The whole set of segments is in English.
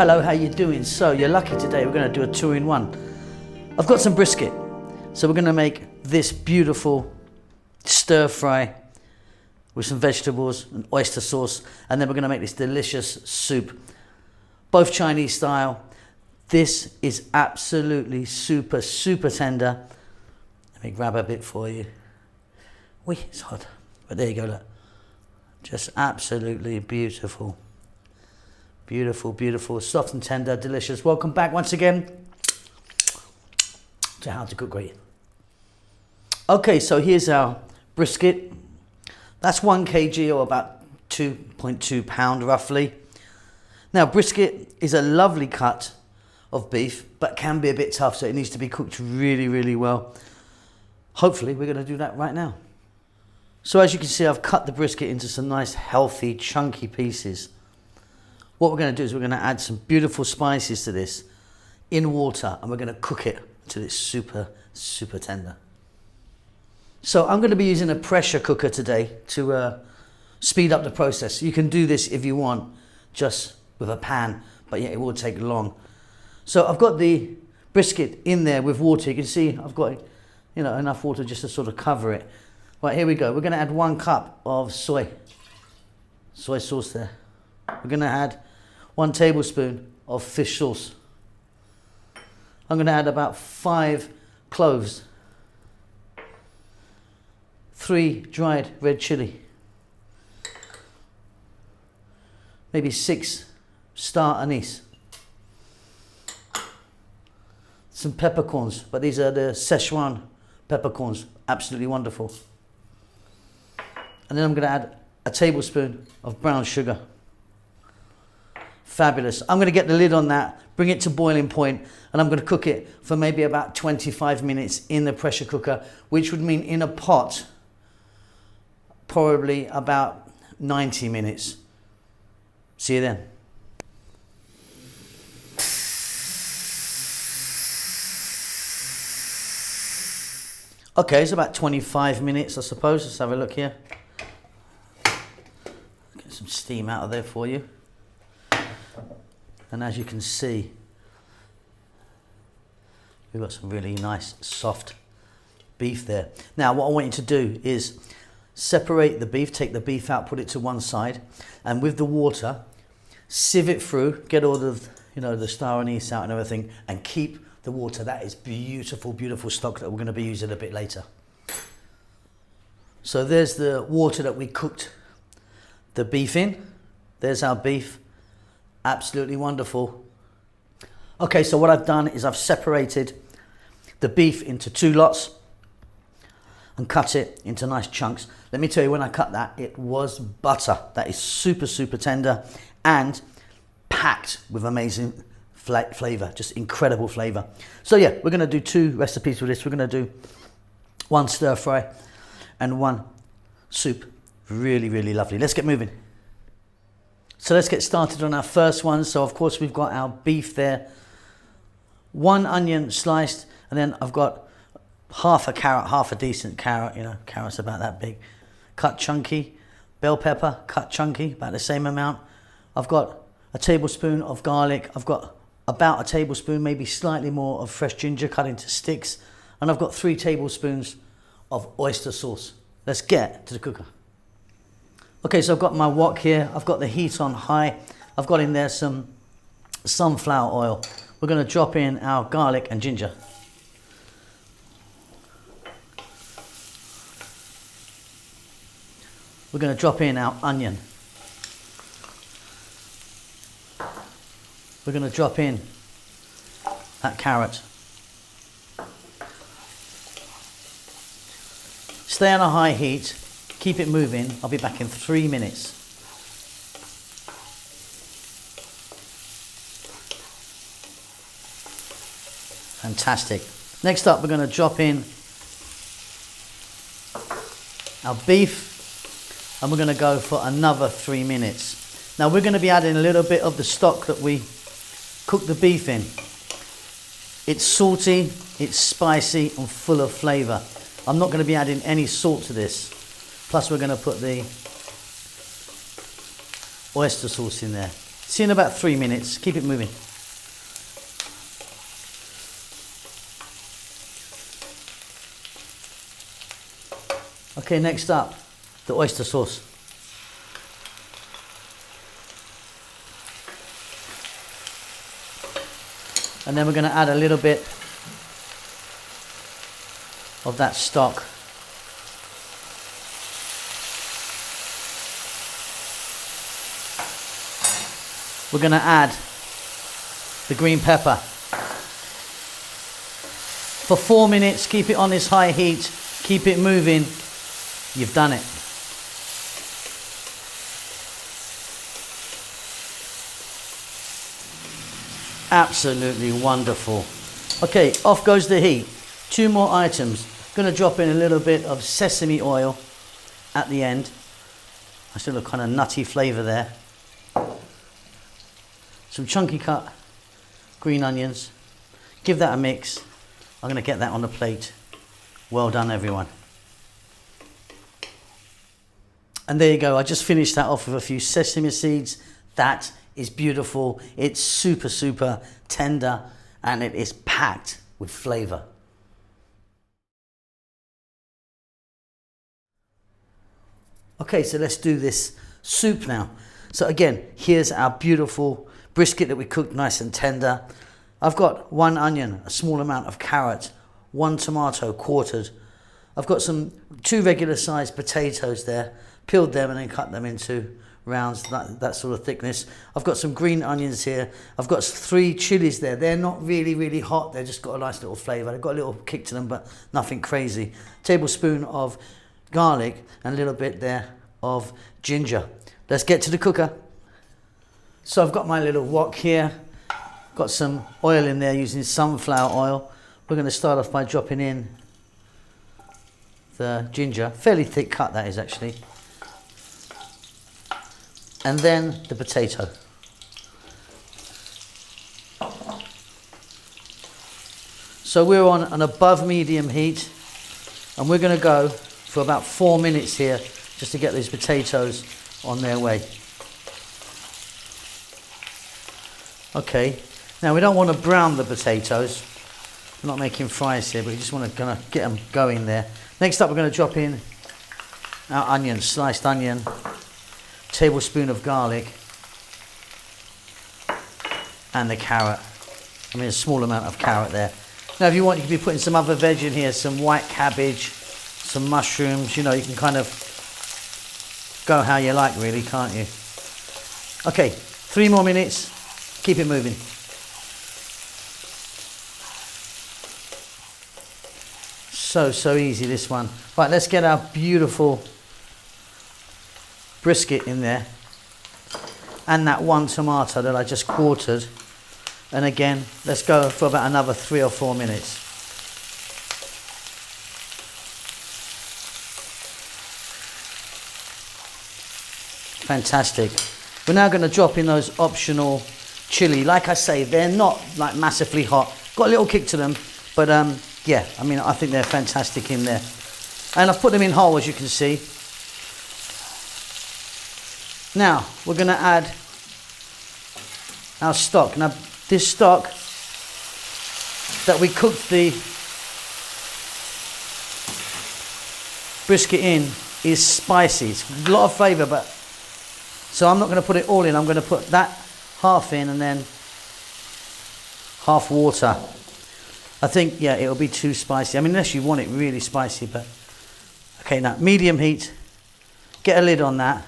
Hello, how you doing? So you're lucky today, we're going to do a two-in-one. I've got some brisket, so we're going to make this beautiful stir fry with some vegetables and oyster sauce, and then we're going to make this delicious soup, both Chinese style. This is absolutely super tender. Let me grab a bit for you. Wee, it's hot, but there you go, look. Just absolutely beautiful. Beautiful, soft and tender, delicious. Welcome back once again to How to Cook Great. Okay, so here's our brisket. That's 1 kg or about 2.2 pound roughly. Now brisket is a lovely cut of beef, but can be a bit tough, so it needs to be cooked really well. Hopefully we're going to do that right now. So as you can see, I've cut the brisket into some nice healthy chunky pieces. What we're going to do is we're going to add some beautiful spices to this in water, and we're going to cook it until it's super tender. So I'm going to be using a pressure cooker today to speed up the process. You can do this if you want just with a pan, but yeah, it will take long. So I've got the brisket in there with water. You can see I've got enough water just to sort of cover it. Right, here we go. We're going to add 1 cup of soy sauce there. We're going to add 1 tablespoon of fish sauce. I'm going to add about 5 cloves, 3 dried red chili, maybe 6 star anise, some peppercorns, but these are the Sichuan peppercorns, absolutely wonderful. And then I'm going to add a tablespoon of brown sugar. Fabulous. I'm going to get the lid on that, bring it to boiling point, and I'm going to cook it for maybe about 25 minutes in the pressure cooker, which would mean in a pot, probably about 90 minutes. See you then. Okay, it's about 25 minutes, I suppose. Let's have a look here. Get some steam out of there for you. And as you can see, we've got some really nice soft beef there. Now what I want you to do is separate the beef, take the beef out, put it to one side, and with the water, sieve it through, get all of the star anise out and everything, and keep the water. That is beautiful stock that we're going to be using a bit later. So there's the water that we cooked the beef in. There's our beef. Absolutely wonderful. Okay, so what I've done is I've separated the beef into 2 lots and cut it into nice chunks. Let me tell you, when I cut that, it was butter. That is super tender and packed with amazing flavor, just incredible flavor. So yeah, we're going to do 2 recipes with this. We're going to do 1 stir fry and 1 soup. Really lovely. Let's get moving. So let's get started on our first one. So of course we've got our beef there, 1 onion sliced, and then I've got half a carrot, half a decent carrot, carrots about that big, cut chunky, bell pepper, cut chunky, about the same amount. I've got a tablespoon of garlic. I've got about a tablespoon, maybe slightly more, of fresh ginger cut into sticks. And I've got 3 tablespoons of oyster sauce. Let's get to the cooker. Okay, so I've got my wok here. I've got the heat on high. I've got in there some sunflower oil. We're going to drop in our garlic and ginger. We're going to drop in our onion. We're going to drop in that carrot. Stay on a high heat. Keep it moving. I'll be back in 3 minutes. Fantastic. Next up, we're going to drop in our beef, and we're going to go for another 3 minutes. Now we're going to be adding a little bit of the stock that we cooked the beef in. It's salty, it's spicy and full of flavour. I'm not going to be adding any salt to this. Plus we're going to put the oyster sauce in there. See you in about 3 minutes. Keep it moving. Okay, next up, the oyster sauce. And then we're going to add a little bit of that stock. We're going to add the green pepper. For 4 minutes, keep it on this high heat, keep it moving. You've done it. Absolutely wonderful. Okay, off goes the heat. 2 more items. Going to drop in a little bit of sesame oil at the end. I still have kind of nutty flavour there. Some chunky cut green onions. Give that a mix. I'm going to get that on the plate. Well done, everyone. And there you go. I just finished that off with a few sesame seeds. That is beautiful. It's super, super tender, and it is packed with flavour. Okay, so let's do this soup now. So again, here's our beautiful brisket that we cooked nice and tender. I've got 1 onion, a small amount of carrot, 1 tomato quartered. I've got 2 regular sized potatoes there, peeled them and then cut them into rounds, that sort of thickness. I've got some green onions here. I've got 3 chilies there. They're not really, really hot. They've just got a nice little flavour. They've got a little kick to them, but nothing crazy. Tablespoon of garlic and a little bit there of ginger. Let's get to the cooker. So I've got my little wok here. Got some oil in there using sunflower oil. We're going to start off by dropping in the ginger. Fairly thick cut that is actually. And then the potato. So we're on an above medium heat, and we're going to go for about 4 minutes here just to get these potatoes on their way. Okay, now we don't want to brown the potatoes. We're not making fries here, but we just want to kind of get them going there. Next up, we're going to drop in our onion, sliced onion, tablespoon of garlic, and the carrot. I mean, a small amount of carrot there. Now, if you want, you can be putting some other veg in here, some white cabbage, some mushrooms. You know, you can kind of go how you like, really, can't you? Okay, 3 more minutes. Keep it moving. So easy, this one. Right, let's get our beautiful brisket in there. And that 1 tomato that I just quartered. And again, let's go for about another 3 or 4 minutes. Fantastic. We're now going to drop in those optional chili. Like I say, they're not like massively hot. Got a little kick to them, but yeah, I mean, I think they're fantastic in there. And I've put them in whole, as you can see. Now, we're going to add our stock. Now, this stock that we cooked the brisket in is spicy. It's a lot of flavour, but so I'm not going to put it all in. I'm going to put that half in and then half water. I think, yeah, it'll be too spicy. I mean, unless you want it really spicy, but okay, now medium heat. Get a lid on that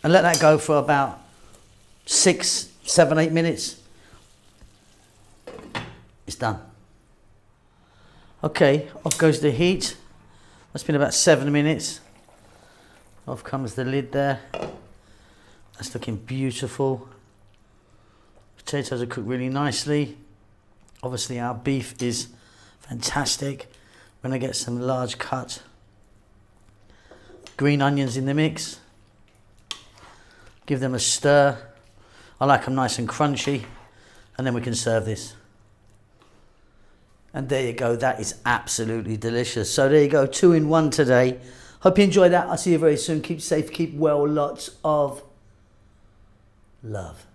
and let that go for about 6, 7, 8 minutes. It's done. Okay, off goes the heat. That's been about 7 minutes. Off comes the lid there. That's looking beautiful. Potatoes are cooked really nicely. Obviously our beef is fantastic. We're going to get some large cut green onions in the mix. Give them a stir. I like them nice and crunchy. And then we can serve this. And there you go. That is absolutely delicious. So there you go. 2 in 1 today. Hope you enjoyed that. I'll see you very soon. Keep safe, keep well. Lots of love.